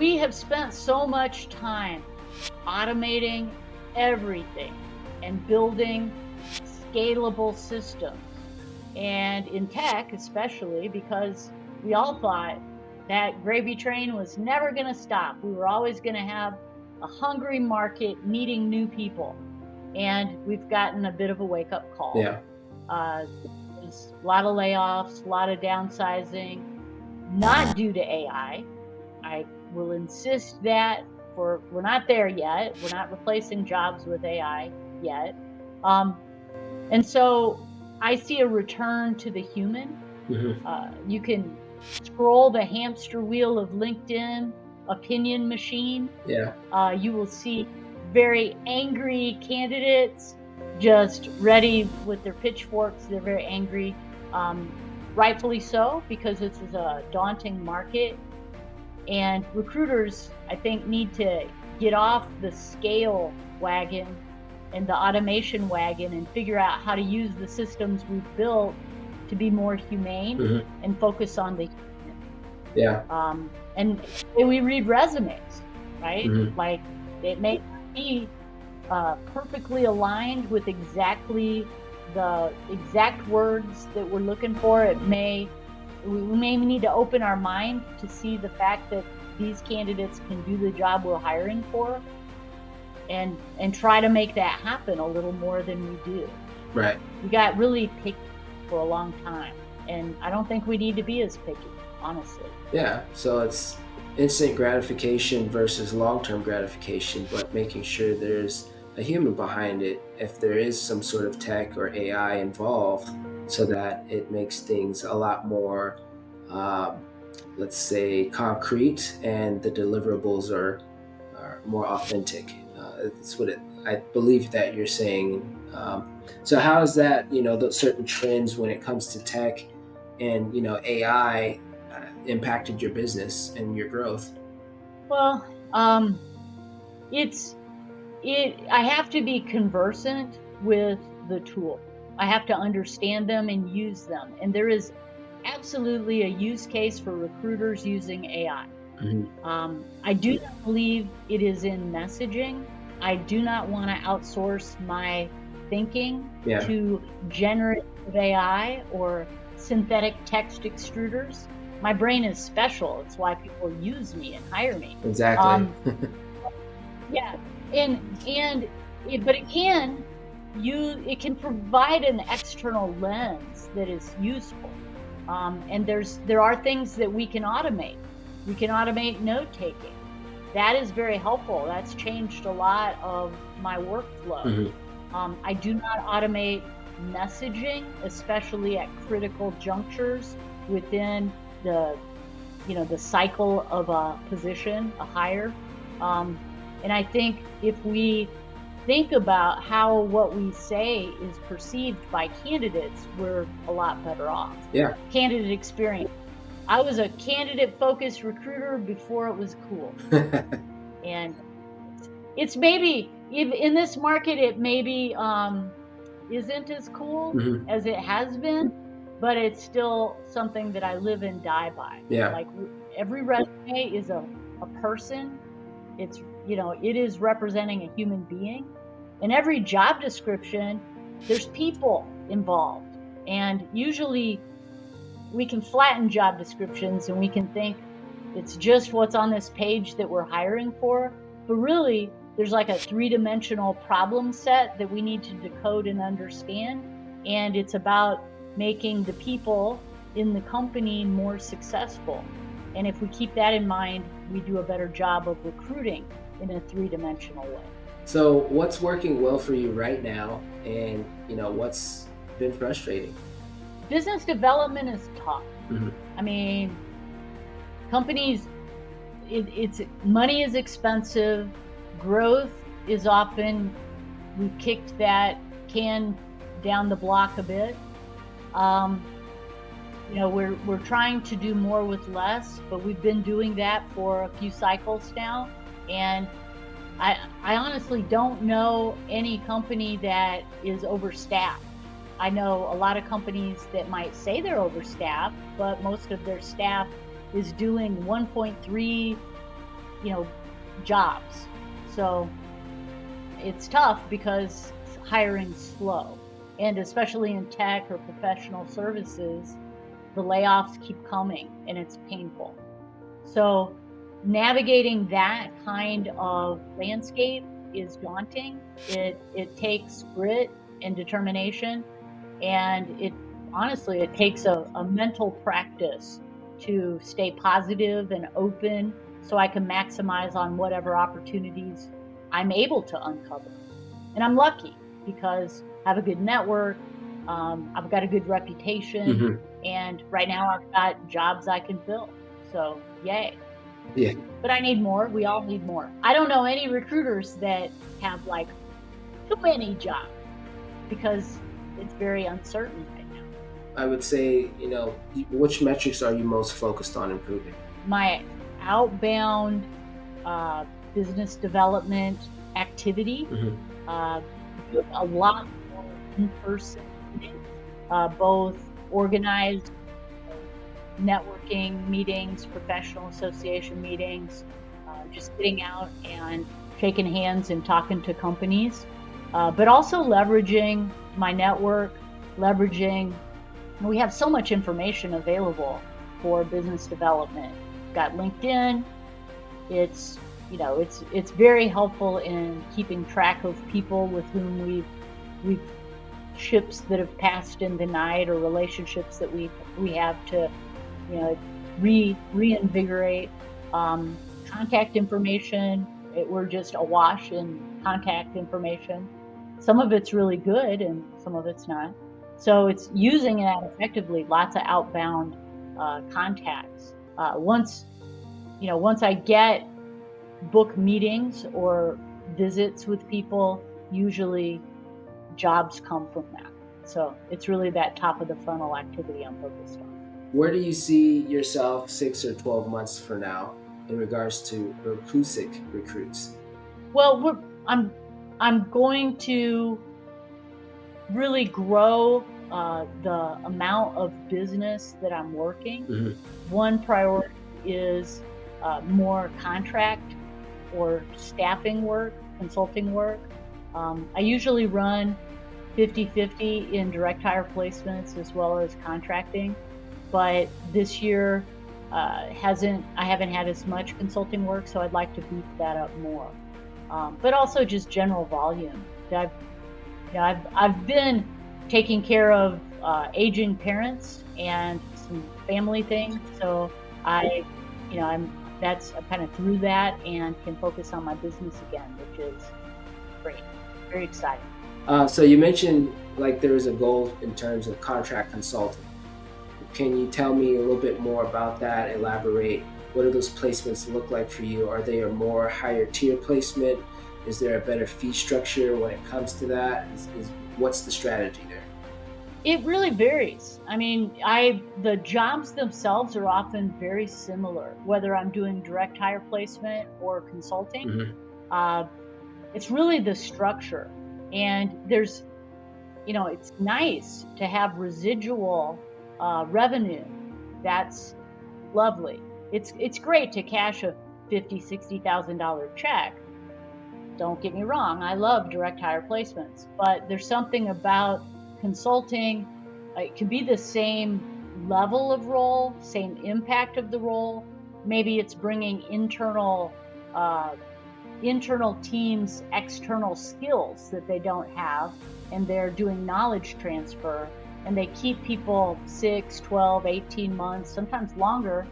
we have spent so much time automating everything and building scalable systems. And in tech, especially, because we all thought that gravy train was never going to stop. We were always going to have a hungry market needing new people. And we've gotten a bit of a wake-up call. Yeah. There's a lot of layoffs, a lot of downsizing, not due to AI. I will insist that we're not there yet. We're not replacing jobs with AI yet. And so I see a return to the human. You can scroll the hamster wheel of LinkedIn opinion machine. Yeah. You will see very angry candidates just ready with their pitchforks. They're very angry, rightfully so, because this is a daunting market. And recruiters, I think, need to get off the scale wagon and the automation wagon and figure out how to use the systems we've built to be more humane and focus on the human. Yeah. And we read resumes, right? Like, it may not be perfectly aligned with exactly the exact words that we're looking for. We may need to open our mind to see the fact that these candidates can do the job we're hiring for, and try to make that happen a little more than we do. Right. We got really picky for a long time, and I don't think we need to be as picky, honestly. Yeah, so it's instant gratification versus long-term gratification, but making sure there's a human behind it if there is some sort of tech or AI involved, so that it makes things a lot more, let's say, concrete, and the deliverables are more authentic. That's what I believe that you're saying. So how is that, those certain trends when it comes to tech and, AI impacted your business and your growth? Well, I have to be conversant with the tool. I have to understand them and use them. And there is absolutely a use case for recruiters using AI. I do not believe it is in messaging. I do not want to outsource my thinking to generative AI or synthetic text extruders. My brain is special. It's why people use me and hire me. Exactly. Yeah, but it can provide an external lens that is useful. And there are things that we can automate. We can automate note taking. That is very helpful. That's changed a lot of my workflow. I do not automate messaging, especially at critical junctures within the cycle of a position, a hire. And I think if we think about how what we say is perceived by candidates, we're a lot better off. Yeah. Candidate experience. I was a candidate-focused recruiter before it was cool. And it's maybe, in this market, it maybe isn't as cool as it has been, but it's still something that I live and die by. Yeah. Like, every resume is a person. It's, it is representing a human being. In every job description, there's people involved. And usually we can flatten job descriptions and we can think it's just what's on this page that we're hiring for. But really, there's like a 3-dimensional problem set that we need to decode and understand. And it's about making the people in the company more successful. And if we keep that in mind, we do a better job of recruiting in a 3-dimensional way. So what's working well for you right now, and what's been frustrating? Business development is tough. I mean, companies, money is expensive. Growth is often, we've kicked that can down the block a bit. We're trying to do more with less, but we've been doing that for a few cycles now. And I honestly don't know any company that is overstaffed. I know a lot of companies that might say they're overstaffed, but most of their staff is doing 1.3 jobs. So it's tough because hiring's slow. And especially in tech or professional services, the layoffs keep coming and it's painful. So navigating that kind of landscape is daunting. It takes grit and determination, and it takes a mental practice to stay positive and open so I can maximize on whatever opportunities I'm able to uncover. And I'm lucky because I have a good network, I've got a good reputation, Hmm. and right now I've got jobs I can fill. So, yay. Yeah. But I need more. We all need more. I don't know any recruiters that have like too many jobs because it's very uncertain right now. I would say, which metrics are you most focused on improving? My outbound business development activity, Hmm. uh, a lot more in-person meetings, both organized networking meetings, professional association meetings, just getting out and shaking hands and talking to companies, but also leveraging my network, we have so much information available for business development. We've got LinkedIn. It's very helpful in keeping track of people with whom we've ships that have passed in the night, or relationships that we have to reinvigorate. Contact information, we're just awash in contact information. Some of it's really good and some of it's not. So it's using that effectively, lots of outbound contacts. Once I get book meetings or visits with people, usually jobs come from that. So it's really that top of the funnel activity I'm focused on. Where do you see yourself 6 or 12 months from now in regards to recruits? Well, I'm going to really grow the amount of business that I'm working. Hmm. One priority is more contract or staffing work, consulting work. I usually run 50-50 in direct hire placements as well as contracting, but this year I haven't had as much consulting work, so I'd like to beef that up more. But also just general volume. I've been taking care of aging parents and some family things, so I'm kind of through that and can focus on my business again, which is great, very exciting. So you mentioned like there is a goal in terms of contract consulting. Can you tell me a little bit more about that? Elaborate. What do those placements look like for you? Are they a more higher tier placement? Is there a better fee structure when it comes to that? What's the strategy there? It really varies. I mean, the jobs themselves are often very similar, whether I'm doing direct hire placement or consulting. Hmm. Uh, it's really the structure, and it's nice to have residual revenue. That's lovely. It's great to cash a $50,000-$60,000 check. Don't get me wrong, I love direct hire placements, but there's something about consulting. It can be the same level of role, same impact of the role. Maybe it's bringing internal teams external skills that they don't have, and they're doing knowledge transfer, and they keep people 6, 12, 18 months, sometimes longer,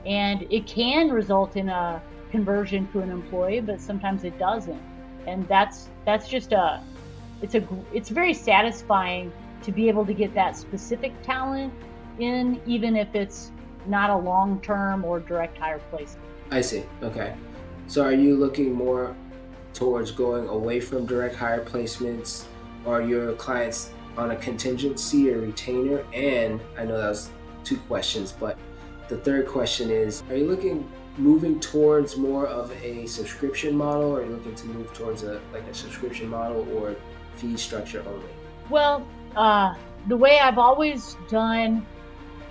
and it can result in a conversion to an employee, but sometimes it doesn't. And that's just it's very satisfying to be able to get that specific talent in, even if it's not a long-term or direct hire placement. I see. Okay. So are you looking more towards going away from direct hire placements? Are your clients on a contingency or retainer? And I know that was two questions, but the third question is, are you moving towards more of a subscription model, or are you looking to move towards a subscription model or fee structure only? Well, the way I've always done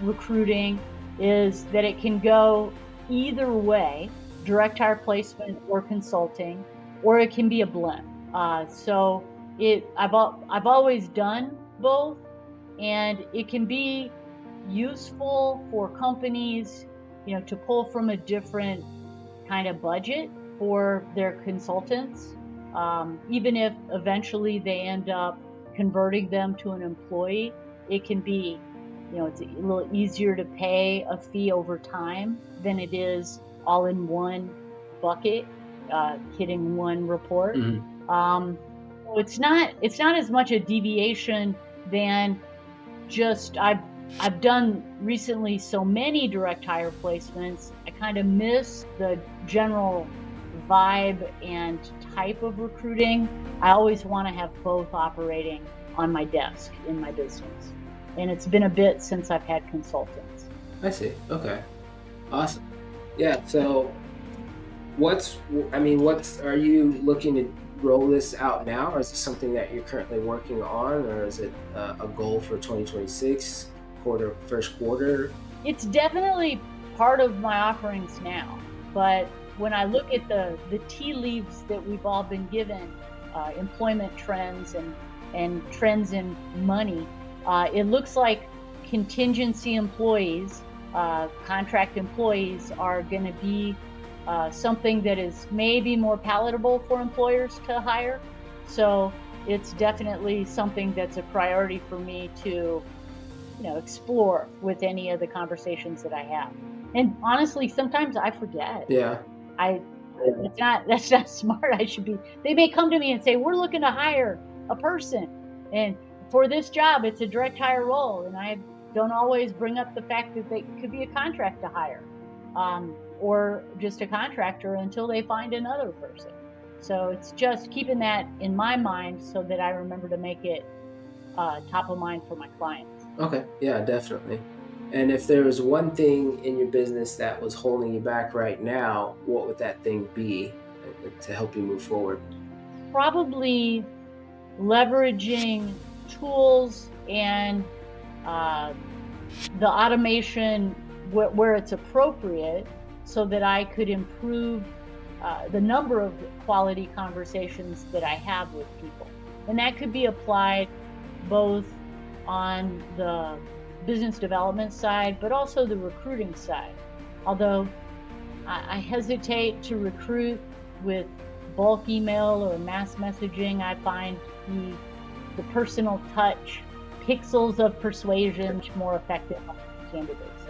recruiting is that it can go either way. direct hire placement or consulting, or it can be a blend. So I've always done both, and it can be useful for companies, to pull from a different kind of budget for their consultants, even if eventually they end up converting them to an employee. It can be, it's a little easier to pay a fee over time than it is all in one bucket, hitting one report. Mm-hmm. So it's not as much a deviation than just I've done recently so many direct hire placements. I kind of miss the general vibe and type of recruiting. I always want to have both operating on my desk in my business. And it's been a bit since I've had consultants. I see. Okay. Awesome. Yeah. So what's are you looking to roll this out now, or is it something that you're currently working on, or is it a goal for 2026 first quarter? It's definitely part of my offerings now, but when I look at the tea leaves that we've all been given, employment trends and trends in money, it looks like contingency employees, contract employees, are going to be something that is maybe more palatable for employers to hire. So it's definitely something that's a priority for me to, explore with any of the conversations that I have. And honestly, sometimes I forget. Yeah. That's not smart. They may come to me and say, we're looking to hire a person, and for this job, it's a direct hire role. And I don't always bring up the fact that they could be a contract to hire, or just a contractor until they find another person. So it's just keeping that in my mind so that I remember to make it top of mind for my clients. Okay. Yeah, definitely. And if there was one thing in your business that was holding you back right now, what would that thing be to help you move forward? Probably leveraging tools and the automation where it's appropriate, so that I could improve the number of quality conversations that I have with people. And that could be applied both on the business development side, but also the recruiting side. Although I hesitate to recruit with bulk email or mass messaging, I find the personal touch, pixels of persuasion, more effective on candidates.